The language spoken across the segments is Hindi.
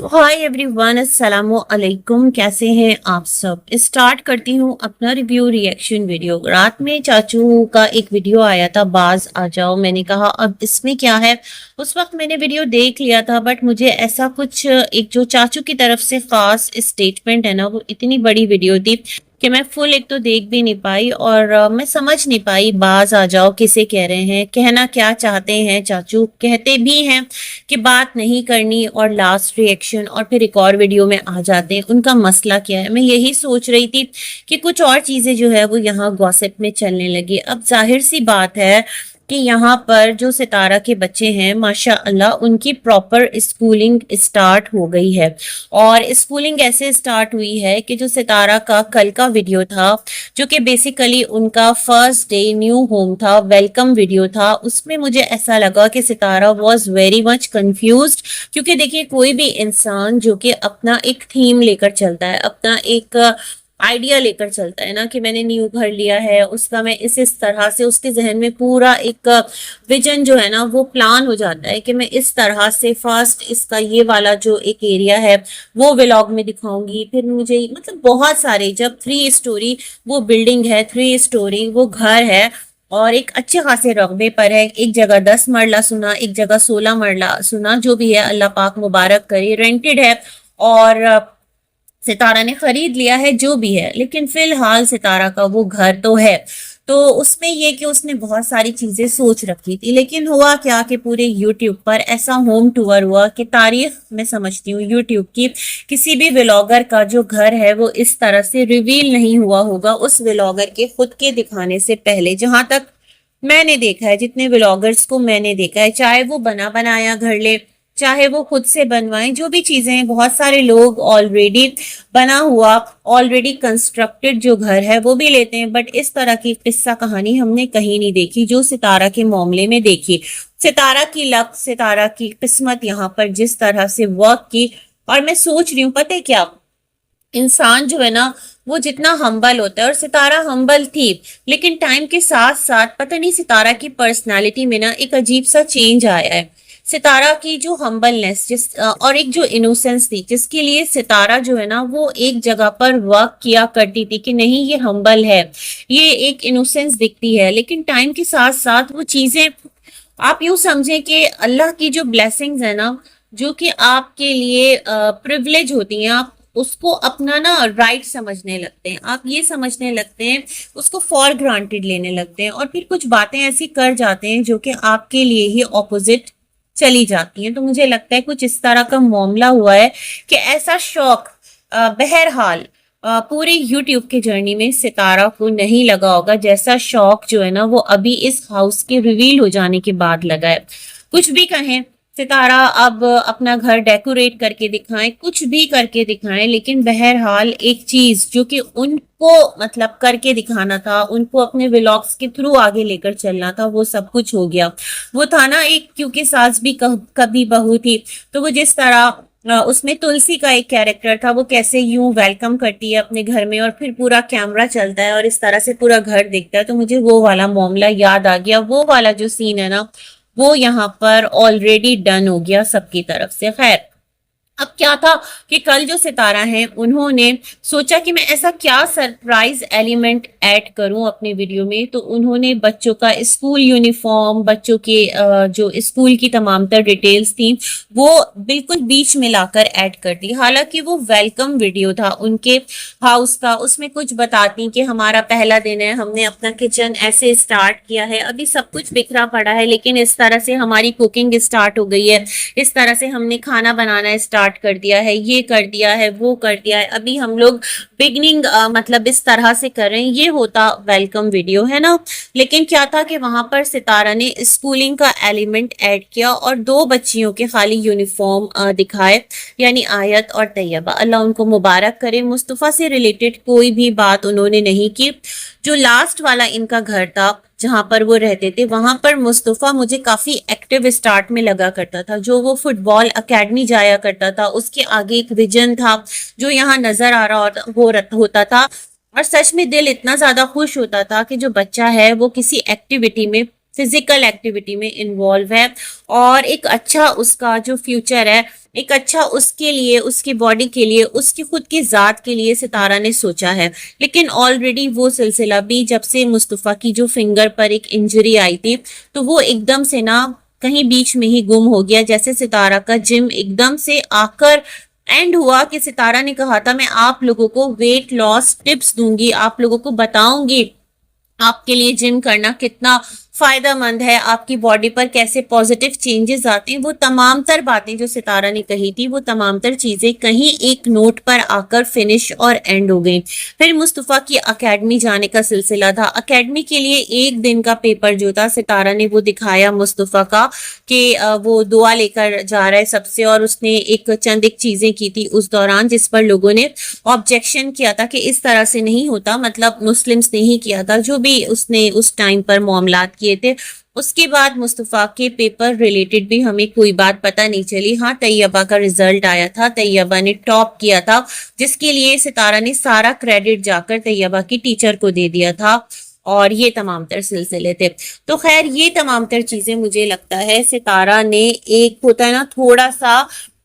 हाय एवरीवन, अस्सलामु अलैकुम। कैसे हैं आप सब। स्टार्ट करती हूँ अपना रिव्यू रिएक्शन वीडियो। रात में चाचू का एक वीडियो आया था, बाज आ जाओ। मैंने कहा अब इसमें क्या है। उस वक्त मैंने वीडियो देख लिया था, बट मुझे ऐसा कुछ एक जो चाचू की तरफ से खास स्टेटमेंट है ना, वो इतनी बड़ी वीडियो थी कि मैं फुल एक तो देख भी नहीं पाई और मैं समझ नहीं पाई बाज आ जाओ किसे कह रहे हैं, कहना क्या चाहते हैं। चाचू कहते भी हैं कि बात नहीं करनी और लास्ट रिएक्शन और फिर एक और वीडियो में आ जाते हैं। उनका मसला क्या है। मैं यही सोच रही थी कि कुछ और चीजें जो है वो यहाँ गॉसिप में चलने लगी। अब जाहिर सी बात है कि यहाँ पर जो सितारा के बच्चे हैं माशाअल्लाह उनकी प्रॉपर स्कूलिंग स्टार्ट हो गई है। और स्कूलिंग ऐसे स्टार्ट हुई है कि जो सितारा का कल का वीडियो था, जो कि बेसिकली उनका फर्स्ट डे न्यू होम था, वेलकम वीडियो था, उसमें मुझे ऐसा लगा कि सितारा वॉज वेरी मच कंफ्यूज्ड। क्योंकि देखिए, कोई भी इंसान जो कि अपना एक थीम लेकर चलता है, अपना एक आइडिया लेकर चलता है ना, कि मैंने न्यू घर लिया है, उसका मैं इस तरह से, उसके जहन में पूरा एक विजन जो है ना वो प्लान हो जाता है कि मैं इस तरह से फर्स्ट इसका ये वाला जो एक एरिया है वो व्लॉग में दिखाऊंगी। फिर मुझे मतलब बहुत सारे, जब 3 स्टोरी वो बिल्डिंग है, 3 स्टोरी वो घर है और एक अच्छे खासे रकबे पर है। एक जगह 10 मरला सुना, एक जगह 16 मरला सुना, जो भी है अल्लाह पाक मुबारक करे। रेंटेड है और सितारा ने खरीद लिया है, जो भी है, लेकिन फिलहाल सितारा का वो घर तो है। तो उसमें ये कि उसने बहुत सारी चीजें सोच रखी थी, लेकिन हुआ क्या कि पूरे यूट्यूब पर ऐसा होम टूर हुआ कि तारीख मैं समझती हूँ यूट्यूब की, किसी भी व्लॉगर का जो घर है वो इस तरह से रिवील नहीं हुआ होगा उस व्लॉगर के खुद के दिखाने से पहले। जहां तक मैंने देखा है, जितने व्लॉगर्स को मैंने देखा है, चाहे वो बना बनाया घर ले, चाहे वो खुद से बनवाएं, जो भी चीजें हैं, बहुत सारे लोग ऑलरेडी बना हुआ, ऑलरेडी कंस्ट्रक्टेड जो घर है वो भी लेते हैं। बट इस तरह की किस्सा कहानी हमने कहीं नहीं देखी जो सितारा के मामले में देखी। सितारा की लक, सितारा की किस्मत यहाँ पर जिस तरह से वर्क की। और मैं सोच रही हूँ, पता है क्या, इंसान जो है ना वो जितना हम्बल होता है, और सितारा हम्बल थी, लेकिन टाइम के साथ साथ पता नहीं सितारा की पर्सनालिटी में ना एक अजीब सा चेंज आया है। सितारा की जो हम्बलनेस और एक जो इनोसेंस थी, जिसके लिए सितारा जो है ना वो एक जगह पर वर्क किया करती थी कि नहीं ये हम्बल है, ये एक इनोसेंस दिखती है। लेकिन टाइम के साथ साथ वो चीजें, आप यूं समझें कि अल्लाह की जो ब्लेसिंग्स है ना, जो कि आपके लिए प्रिविलेज होती हैं, आप उसको अपना ना राइट समझने लगते हैं, आप ये समझने लगते हैं, उसको फॉर ग्रांटेड लेने लगते हैं, और फिर कुछ बातें ऐसी कर जाते हैं जो कि आपके लिए ही ऑपोजिट चली जाती हैं। तो मुझे लगता है कुछ इस तरह का मामला हुआ है कि ऐसा शौक बहरहाल पूरे यूट्यूब के जर्नी में सितारा को नहीं लगा होगा जैसा शौक जो है ना वो अभी इस हाउस के रिवील हो जाने के बाद लगा है। कुछ भी कहें, सितारा अब अपना घर डेकोरेट करके दिखाएं, कुछ भी करके दिखाएं, लेकिन बहरहाल एक चीज जो कि उनको मतलब करके दिखाना था, उनको अपने व्लॉग्स के थ्रू आगे लेकर चलना था, वो सब कुछ हो गया। वो था ना एक, क्योंकि सास भी कभी बहू थी, तो वो जिस तरह उसमें तुलसी का एक कैरेक्टर था, वो कैसे यूं वेलकम करती है अपने घर में और फिर पूरा कैमरा चलता है और इस तरह से पूरा घर दिखता है, तो मुझे वो वाला मामला याद आ गया। वो वाला जो सीन है ना वो यहाँ पर ऑलरेडी डन हो गया सबकी तरफ से। खैर, अब क्या था कि कल जो सितारा हैं उन्होंने सोचा कि मैं ऐसा क्या सरप्राइज एलिमेंट ऐड करूं अपने वीडियो में, तो उन्होंने बच्चों का स्कूल यूनिफॉर्म, बच्चों के जो स्कूल की तमाम तर डिटेल्स थी वो बिल्कुल बीच में लाकर ऐड कर दी। हालांकि वो वेलकम वीडियो था उनके हाउस का, उसमें कुछ बताती कि हमारा पहला दिन है, हमने अपना किचन ऐसे स्टार्ट किया है, अभी सब कुछ बिखरा पड़ा है, लेकिन इस तरह से हमारी कुकिंग स्टार्ट हो गई है, इस तरह से हमने खाना बनाना स्टार्ट कर दिया है, ये कर दिया है, वो कर दिया है, अभी हम लोग बिगनिंग मतलब इस तरह से कर रहे हैं। ये होता वेलकम वीडियो है ना। लेकिन क्या था कि वहां पर सितारा ने स्कूलिंग का एलिमेंट ऐड किया और 2 बच्चियों के खाली यूनिफॉर्म दिखाए, यानी आयत और तैयबा, अल्लाह उनको मुबारक करे। मुस्तफ़ा से रिलेटेड कोई भी बात उन्होंने नहीं की। जो लास्ट वाला इनका घर था जहां पर वो रहते थे, वहां पर मुस्तफा मुझे काफी एक्टिव स्टार्ट में लगा करता था। जो वो फुटबॉल एकेडमी जाया करता था, उसके आगे एक विजन था जो यहाँ नजर आ रहा होता था। और सच में दिल इतना ज्यादा खुश होता था कि जो बच्चा है वो किसी एक्टिविटी में फिजिकल एक्टिविटी में इन्वॉल्व है और एक अच्छा उसका जो फ्यूचर है, एक अच्छा उसके लिए, उसकी बॉडी के लिए, उसकी खुद की जात के लिए सितारा ने सोचा है। लेकिन ऑलरेडी वो सिलसिला भी जब से मुस्तफ़ा की जो फिंगर पर एक इंजरी आई थी, तो वो एकदम से ना कहीं बीच में ही गुम हो गया। जैसे सितारा का जिम एकदम से आकर एंड हुआ कि सितारा ने कहा था मैं आप लोगों को वेट लॉस टिप्स दूंगी, आप लोगों को बताऊंगी आपके लिए जिम करना कितना फायदेमंद है, आपकी बॉडी पर कैसे पॉजिटिव चेंजेस आते हैं। वो तमाम तर बातें जो सितारा ने कही थी, वो तमाम तर चीजें कहीं एक नोट पर आकर फिनिश और एंड हो गई। फिर मुस्तफ़ा की एकेडमी जाने का सिलसिला था। एकेडमी के लिए एक दिन का पेपर जो था, सितारा ने वो दिखाया मुस्तफ़ा का कि वो दुआ लेकर जा रहा है सबसे, और उसने एक चीजें की थी उस दौरान जिस पर लोगों ने ऑब्जेक्शन किया था कि इस तरह से नहीं होता, मतलब मुस्लिम्स ने ही किया था, जो भी उसने उस टाइम पर मामलात किए थे। उसके बाद मुस्तफ़ा के पेपर रिलेटेड भी हमें कोई बात पता नहीं चली। हाँ, तैयबा का रिजल्ट आया था, तैयबा ने टॉप किया था, जिसके लिए सितारा ने सारा क्रेडिट जाकर तैयबा की टीचर को दे दिया था। और ये तमाम तर सिलसिले थे। तो खैर, ये तमाम तर चीजें मुझे लगता है सितारा ने एक होता है ना थोड़ा सा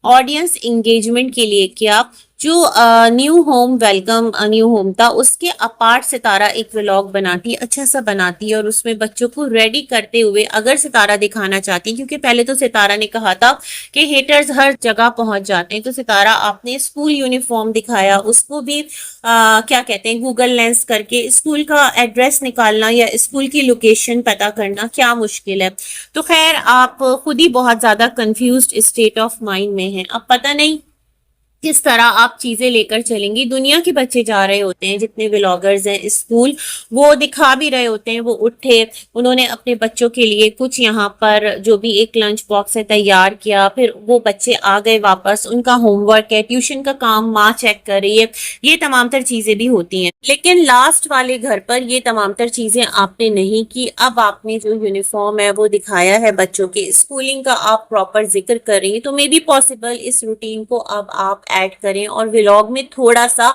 ऑडियंस इंगेजमेंट के लिए किया। जो new home welcome new home था, उसके अपार्ट सितारा एक व्लॉग बनाती, अच्छा सा बनाती है, और उसमें बच्चों को रेडी करते हुए अगर सितारा दिखाना चाहती, क्योंकि पहले तो सितारा ने कहा था कि हेटर्स हर जगह पहुंच जाते हैं, तो सितारा आपने स्कूल यूनिफॉर्म दिखाया, उसको भी क्या कहते हैं, गूगल लेंस करके स्कूल का एड्रेस निकालना या स्कूल की लोकेशन पता करना क्या मुश्किल है। तो खैर, आप खुद ही बहुत ज्यादा कंफ्यूज्ड स्टेट ऑफ माइंड में हैं। अब पता नहीं किस तरह आप चीजें लेकर चलेंगी। दुनिया के बच्चे जा रहे होते हैं, जितने व्लॉगर्स हैं स्कूल, वो दिखा भी रहे होते हैं, वो उठे, उन्होंने अपने बच्चों के लिए कुछ यहाँ पर जो भी एक लंच बॉक्स है तैयार किया, फिर वो बच्चे आ गए वापस, उनका होमवर्क है, ट्यूशन का काम माँ चेक कर रही है, ये तमाम तर चीजें भी होती हैं। लेकिन लास्ट वाले घर पर ये तमाम तर चीजें आपने नहीं की। अब आपने जो यूनिफॉर्म है वो दिखाया है बच्चों के, स्कूलिंग का आप प्रॉपर जिक्र कर रही हैं, तो मे बी पॉसिबल इस रूटीन को अब आप ऐड करें और व्लॉग में थोड़ा सा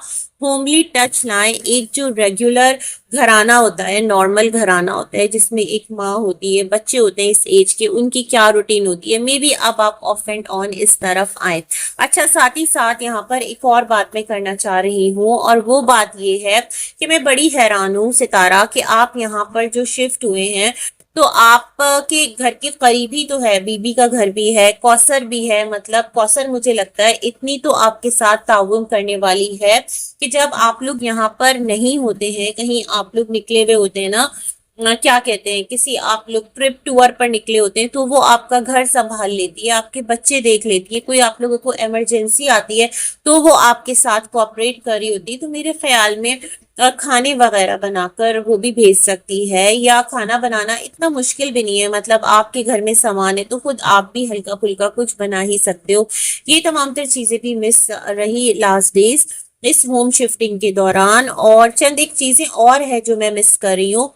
होमली टच लाएं। एक जो रेगुलर घराना होता है, नॉर्मल घराना होता है, जिसमें एक माँ होती है, बच्चे होते हैं इस एज के, उनकी क्या रूटीन होती है, मे बी अब आप ऑफ एंड ऑन इस तरफ आए। अच्छा, साथ ही साथ यहाँ पर एक और बात मैं करना चाह रही हूँ, और वो बात ये है कि मैं बड़ी हैरान हूँ सितारा कि आप यहाँ पर जो शिफ्ट हुए हैं, तो आप के घर के करीब ही तो है, बीबी का घर भी है, कौसर भी है, मतलब कौसर मुझे लगता है इतनी तो आपके साथ ताउन करने वाली है कि जब आप लोग यहाँ पर नहीं होते हैं, कहीं आप लोग निकले हुए होते हैं ना, क्या कहते हैं, किसी आप लोग ट्रिप टूर पर निकले होते हैं, तो वो आपका घर संभाल लेती है, आपके बच्चे देख लेती है, कोई आप लोगों को इमरजेंसी आती है तो वो आपके साथ कोऑपरेट कर रही होती है। तो मेरे ख्याल में खाने वगैरह बनाकर वो भी भेज सकती है, या खाना बनाना इतना मुश्किल भी नहीं है, मतलब आपके घर में सामान है तो खुद आप भी हल्का फुल्का कुछ बना ही सकते हो। ये तमाम तर चीजें भी मिस रही लास्ट डेज इस होम शिफ्टिंग के दौरान। और चंद एक चीजें और है जो मैं मिस कर रही हूँ,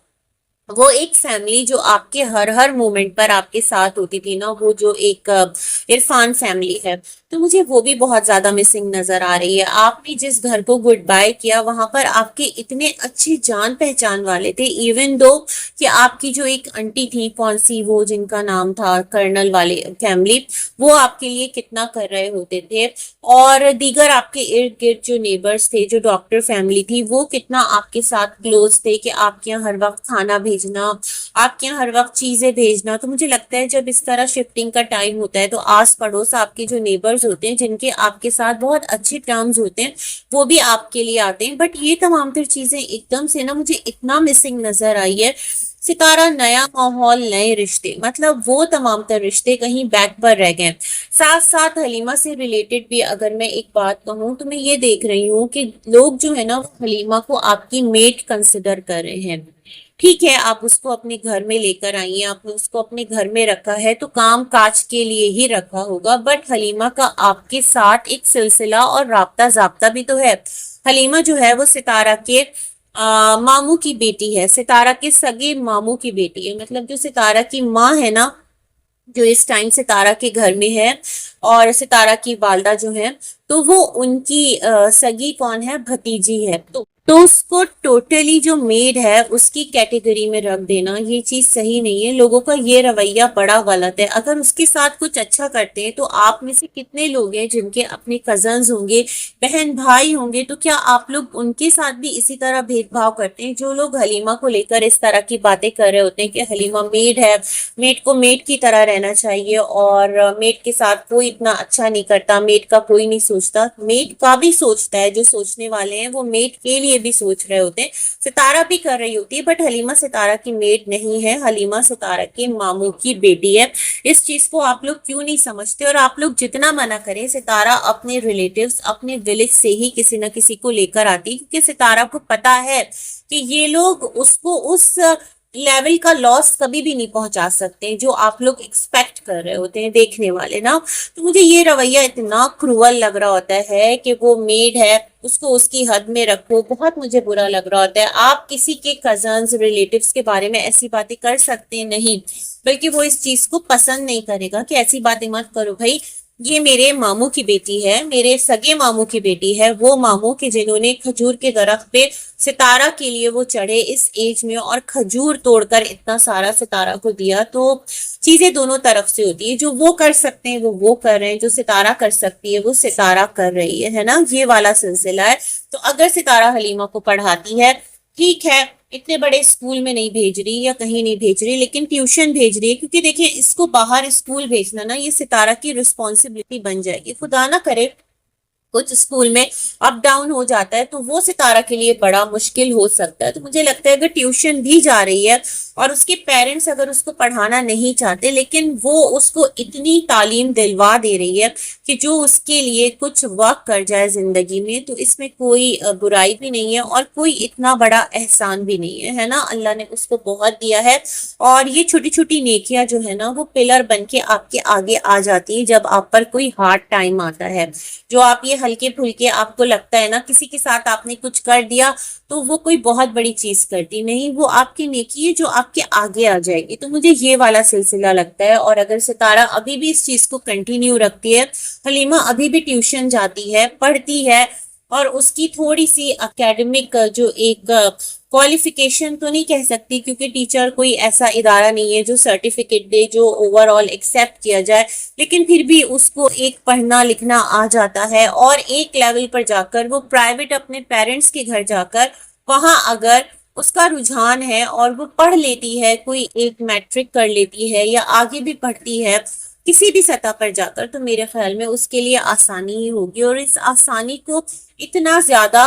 वो एक फैमिली जो आपके हर हर मोमेंट पर आपके साथ होती थी ना, वो जो एक इरफान फैमिली है, तो मुझे वो भी बहुत ज्यादा मिसिंग नजर आ रही है। आपने जिस घर को गुड बाय किया, वहां पर आपके इतने अच्छे जान पहचान वाले थे, इवन दो कि आपकी जो एक आंटी थी, कौन सी वो जिनका नाम था कर्नल वाले फैमिली, वो आपके लिए कितना कर रहे होते थे, और दीगर आपके इर्द गिर्द जो नेबर्स थे, जो डॉक्टर फैमिली थी, वो कितना आपके साथ क्लोज थे कि आपके यहाँ हर वक्त खाना भेजना, आपके यहाँ हर वक्त चीजें भेजना। तो मुझे लगता है जब इस तरह शिफ्टिंग का टाइम होता है, तो आस पड़ोस आपके जो नेबर्स होते हैं, जिनके आपके साथ बहुत अच्छे टर्म्स होते हैं, वो भी आपके लिए आते हैं। बट ये तमाम तर चीजें एकदम से ना मुझे इतना मिसिंग नजर आई है। सितारा, नया माहौल, नए रिश्ते, मतलब वो तमाम तर रिश्ते कहीं बैक पर रह गए। साथ साथ हलीमा से रिलेटेड भी अगर मैं एक बात कहूँ, तो मैं ये देख रही हूँ कि लोग जो है ना, वो हलीमा को आपकी मेट कंसिडर कर रहे हैं। ठीक है, आप उसको अपने घर में लेकर आई हैं, आपने उसको अपने घर में रखा है, तो काम काज के लिए ही रखा होगा, बट हलीमा का आपके साथ एक सिलसिला और राब्ता जाब्ता भी तो है। हलीमा जो है वो सितारा के मामू की बेटी है, सितारा के सगे मामू की बेटी है, मतलब जो सितारा की माँ है ना, जो इस टाइम सितारा के घर में है, और सितारा की वालदा जो है, तो वो उनकी सगी कौन है, भतीजी है। तो तो उसको टोटली जो मेड है उसकी कैटेगरी में रख देना, ये चीज सही नहीं है। लोगों का ये रवैया बड़ा गलत है। अगर उसके साथ कुछ अच्छा करते हैं तो आप में से कितने लोग हैं जिनके अपने कजन्स होंगे, बहन भाई होंगे, तो क्या आप लोग उनके साथ भी इसी तरह भेदभाव करते हैं? जो लोग हलीमा को लेकर इस तरह की बातें कर रहे होते हैं कि हलीमा मेड है, मेड को मेड की तरह रहना चाहिए और मेड के साथ कोई इतना अच्छा नहीं करता, मेड का कोई नहीं सोचता, मेड का भी सोचता है। जो सोचने वाले हैं वो मेड के लिए भी सोच रहे होते हैं। सितारा भी कर रही होती है, बट हलीमा सितारा की मेड नहीं है, हलीमा सितारा के मामू की बेटी है। इस चीज को आप लोग क्यों नहीं समझते? और आप लोग जितना मना करें, सितारा अपने रिलेटिव्स, अपने विलेज से ही किसी न किसी को लेकर आती है, क्योंकि सितारा को पता है कि ये लोग उसको उस लेवल का लॉस कभी भी नहीं पहुंचा सकते जो आप लोग एक्सपेक्ट कर रहे होते हैं देखने वाले ना। तो मुझे ये रवैया इतना क्रूअल लग रहा होता है कि वो मेड है, उसको उसकी हद में रखो, बहुत मुझे बुरा लग रहा होता है। आप किसी के कजन्स रिलेटिव्स के बारे में ऐसी बातें कर सकते नहीं, बल्कि वो इस चीज को पसंद नहीं करेगा कि ऐसी बातें मत करो भाई। ये मेरे मामू की बेटी है, मेरे सगे मामू की बेटी है, वो मामू के जिन्होंने खजूर के दरख्त पे सितारा के लिए वो चढ़े इस एज में और खजूर तोड़कर इतना सारा सितारा को दिया। तो चीजें दोनों तरफ से होती है। जो वो कर सकते हैं वो कर रहे हैं, जो सितारा कर सकती है वो सितारा कर रही है ना, ये वाला सिलसिला है। तो अगर सितारा हलीमा को पढ़ाती है, ठीक है, इतने बड़े स्कूल में नहीं भेज रही या कहीं नहीं भेज रही, लेकिन ट्यूशन भेज रही है, क्योंकि देखिए इसको बाहर स्कूल भेजना ना ये सितारा की रिस्पॉन्सिबिलिटी बन जाएगी। खुदा ना करे कुछ स्कूल में अप डाउन हो जाता है तो वो सितारा के लिए बड़ा मुश्किल हो सकता है। तो मुझे लगता है अगर ट्यूशन भी जा रही है और उसके पेरेंट्स अगर उसको पढ़ाना नहीं चाहते, लेकिन वो उसको इतनी तालीम दिलवा दे रही है कि जो उसके लिए कुछ वर्क कर जाए जिंदगी में, तो इसमें कोई बुराई भी नहीं है और कोई इतना बड़ा एहसान भी नहीं है ना। अल्लाह ने उसको बहुत दिया है और ये छोटी छोटी नेकियां जो है ना वो पिलर बन के आपके आगे आ जाती है जब आप पर कोई हार्ड टाइम आता है। जो आप ये हल्के फुल्के आपको लगता है ना किसी के साथ आपने कुछ कर दिया तो वो कोई बहुत बड़ी चीज करती नहीं, वो आपकी नेकी है जो आपके आगे आ जाएगी। तो मुझे ये वाला सिलसिला लगता है। और अगर सितारा अभी भी इस चीज को कंटिन्यू रखती है, हलीमा अभी भी ट्यूशन जाती है, पढ़ती है, और उसकी थोड़ी सी एकेडमिक जो एक क्वालिफिकेशन तो नहीं कह सकती, क्योंकि टीचर कोई ऐसा इदारा नहीं है जो सर्टिफिकेट दे, जो ओवरऑल एक्सेप्ट किया जाए, लेकिन फिर भी उसको एक पढ़ना लिखना आ जाता है। और एक लेवल पर जाकर वो प्राइवेट अपने पेरेंट्स के घर जाकर वहां अगर उसका रुझान है और वो पढ़ लेती है, कोई एक मैट्रिक कर लेती है या आगे भी पढ़ती है किसी भी सतह पर जाकर, तो मेरे ख्याल में उसके लिए आसानी ही होगी। और इस आसानी को इतना ज्यादा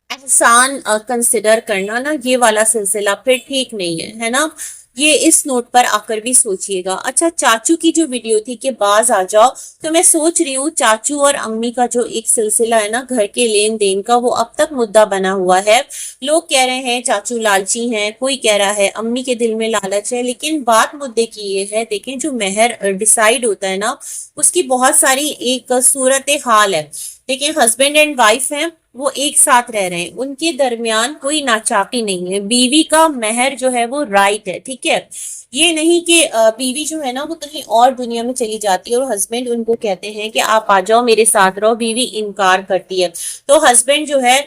एहसान कंसिडर करना ना, ये वाला सिलसिला फिर ठीक नहीं है ना। ये इस नोट पर आकर भी सोचिएगा। अच्छा, चाचू की जो वीडियो थी कि बाज आ जाओ, तो मैं सोच रही हूँ चाचू और अम्मी का जो एक सिलसिला है ना घर के लेन देन का, वो अब तक मुद्दा बना हुआ है। लोग कह रहे हैं चाचू लालची हैं, कोई कह रहा है अम्मी के दिल में लालच है, लेकिन बात मुद्दे की ये है, देखें जो मेहर डिसाइड होता है ना उसकी बहुत सारी एक सूरत हाल है। देखिए हस्बैंड एंड वाइफ हैं, वो एक साथ रह रहे हैं, उनके दरमियान कोई नाचाकी नहीं है। बीवी का मेहर जो है वो राइट है, ठीक है। ये नहीं कि बीवी जो है ना वो कहीं और दुनिया में चली जाती है और हस्बैंड उनको कहते हैं कि आप आ जाओ मेरे साथ रहो, बीवी इनकार करती है। तो हस्बैंड जो है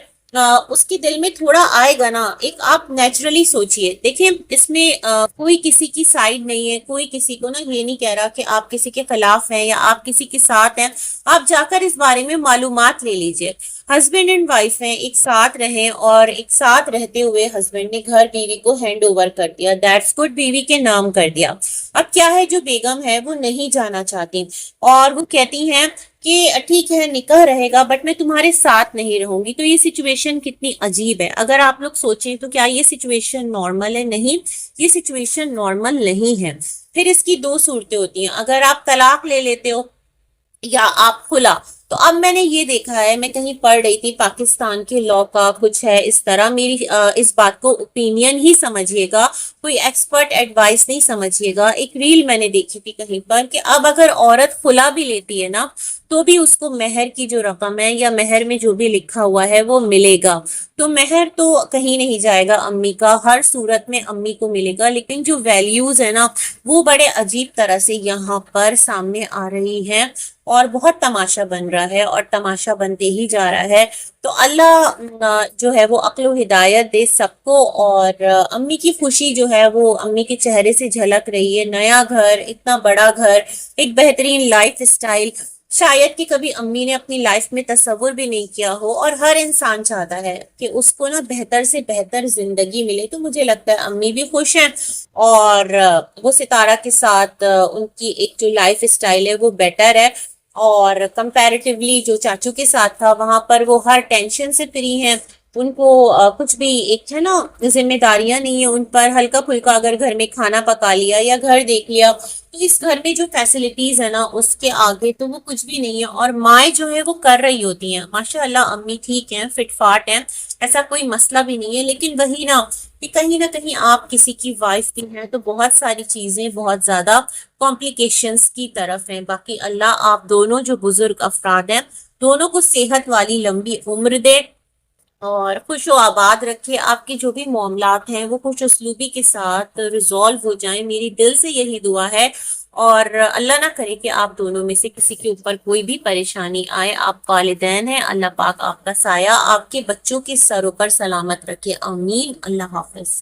उसके दिल में थोड़ा आएगा ना, एक आप नेचुरली सोचिए। देखिए इसमें कोई किसी की साइड नहीं है, कोई किसी को ना ये नहीं कह रहा कि आप किसी के खिलाफ हैं या आप किसी के साथ हैं। आप जाकर इस बारे में मालूमात ले लीजिए। हस्बैंड एंड वाइफ हैं, एक साथ रहें, और एक साथ रहते हुए हस्बैंड ने घर बीवी को हैंड ओवर कर दिया, दैट्स गुड, बीवी के नाम कर दिया। अब क्या है, जो बेगम है वो नहीं जाना चाहती और वो कहती हैं कि ठीक है निकाह रहेगा बट मैं तुम्हारे साथ नहीं रहूंगी। तो ये सिचुएशन कितनी अजीब है। अगर आप लोग सोचें तो क्या ये सिचुएशन नॉर्मल है? नहीं, ये सिचुएशन नॉर्मल नहीं है। फिर इसकी दो सूरतें होती हैं, अगर आप तलाक ले लेते हो या आप खुला। तो अब मैंने ये देखा है, मैं कहीं पढ़ रही थी पाकिस्तान के लॉ का कुछ है इस तरह, मेरी इस बात को ओपिनियन ही समझिएगा, कोई एक्सपर्ट एडवाइस नहीं समझिएगा। एक रील मैंने देखी थी कहीं पर कि अब अगर औरत खुला भी लेती है ना तो भी उसको मेहर की जो रकम है या मेहर में जो भी लिखा हुआ है वो मिलेगा। तो मेहर तो कहीं नहीं जाएगा, अम्मी का हर सूरत में अम्मी को मिलेगा, लेकिन जो वैल्यूज है ना वो बड़े अजीब तरह से यहाँ पर सामने आ रही हैं और बहुत तमाशा बन रहा है और तमाशा बनते ही जा रहा है। तो अल्लाह जो है वो अक्ल हिदायत दे सबको, और अम्मी की खुशी जो है वो अम्मी के चेहरे से झलक रही है। नया घर, इतना बड़ा घर, एक बेहतरीन लाइफ स्टाइल, शायद कि कभी अम्मी ने अपनी लाइफ में तस्वुर भी नहीं किया हो, और हर इंसान चाहता है कि उसको ना बेहतर से बेहतर जिंदगी मिले। तो मुझे लगता है अम्मी भी खुश हैं, और वो सितारा के साथ उनकी एक जो लाइफ स्टाइल है वो बेटर है। और कंपैरेटिवली जो चाचू के साथ था वहां पर वो हर टेंशन से फ्री हैं। उनको कुछ भी एक है ना जिम्मेदारियां नहीं है उन पर। हल्का फुल्का अगर घर में खाना पका लिया या घर देख लिया, तो इस घर में जो फैसिलिटीज है ना उसके आगे तो वो कुछ भी नहीं है। और माएँ जो है वो कर रही होती हैं माशाल्लाह, अम्मी ठीक हैं, फिटफाट हैं, ऐसा कोई मसला भी नहीं है। लेकिन वही ना कहीं आप किसी की वाइफ भी हैं तो बहुत सारी चीजें बहुत ज्यादा कॉम्प्लिकेशंस की तरफ हैं। बाकी अल्लाह आप दोनों जो बुजुर्ग अफराद हैं दोनों को सेहत वाली लंबी उम्र दे और खुश आबाद रखे। आपके जो भी मामलात हैं वो खुश उसलूबी के साथ रिजॉल्व हो जाएं, मेरी दिल से यही दुआ है। और अल्लाह ना करे कि आप दोनों में से किसी के ऊपर कोई भी परेशानी आए। आप वालिदैन हैं, अल्लाह पाक आपका साया आपके बच्चों के सरों पर सलामत रखे, आमीन। अल्लाह हाफिज।